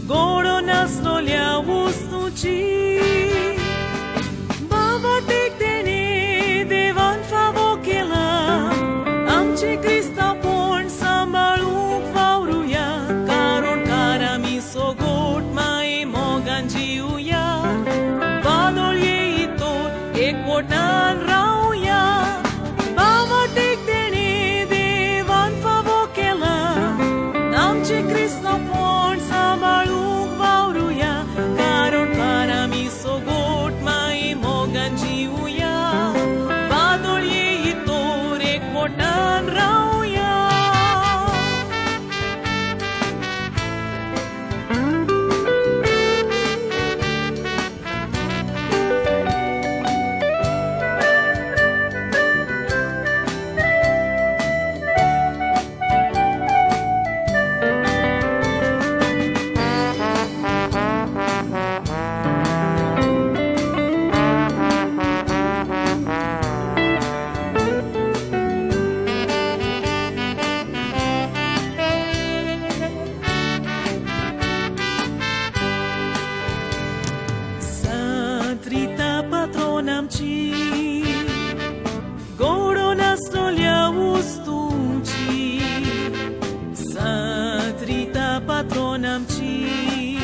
Goro naslo lia ustuci Baba tektene devan favokela Amche Krista porn sambaluk vauruya Karon karami sogot mai moganjiuya Badol ye itot ekwotan rauya Baba tektene devan favokela Amche Krista porn sambaluk vauruya Karon karami sogot mai moganjiuya Badol ye itot ekwotan rauya Trita patronam ci Goro naslo lia ustuci Trita patronam ci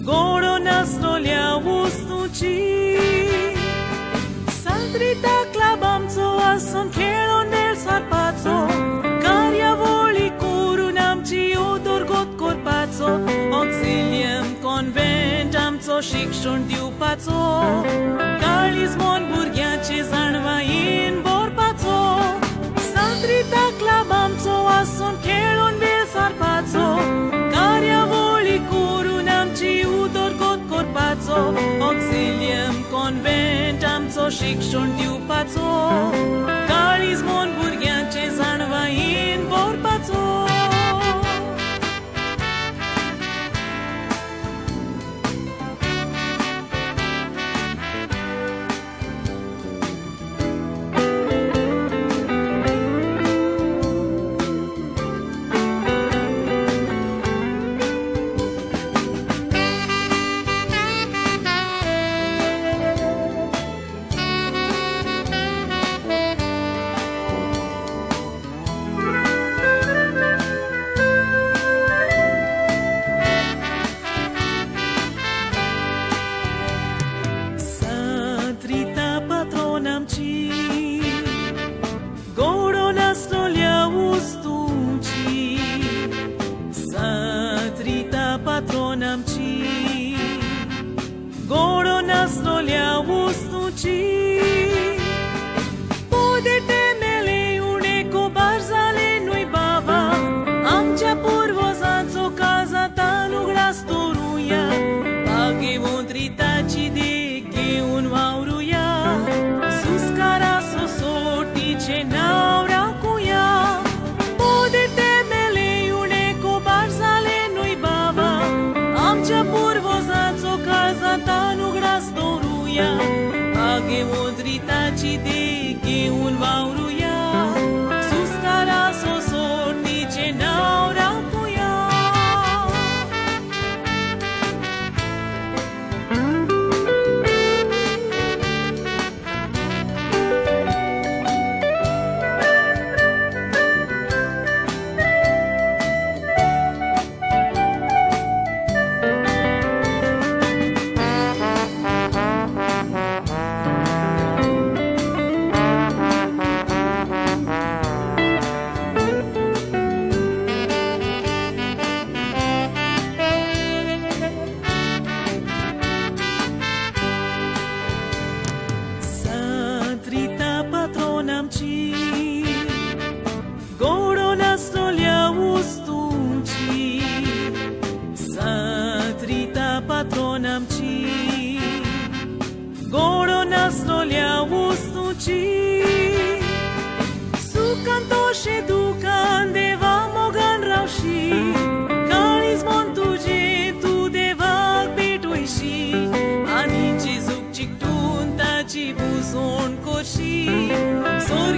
Goro naslo lia ustuci Trita klabamco ason keron del sarpazzo Caria voli curunam ci odorgot corpazzo Auxilium conventam co शिक्षण दिवपाचो काळीज मोन भुरग्यांचे जाणवायेन भरपाचो सांत्रिता क्लबांचो आसून खेळून वेळ सारपाचो कार्यावळी करून आमची उदरगत करपाचो ऑक्सिलियम कॉन्व्हेंट आमचो शिक्षण दिवपाचो काळीज मोन भुरग्यांचे जाणवायेन भरपाचो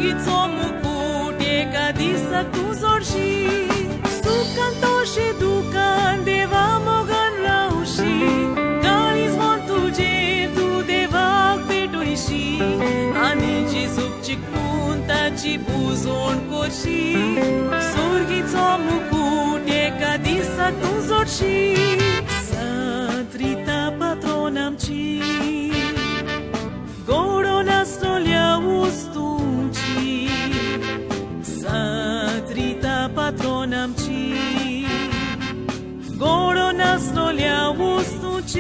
Sorghițo mucute ca disa tu zorși Sucanto și ducan deva mogan rauși Galis montu tu deva pedoiși Amici subcic punta ci buzon corși Sorghițo mucute ca disa tu zorși Satrita patronam ci Gorona stolia ustuci Satrita patronam ci Gorona stolia ustuci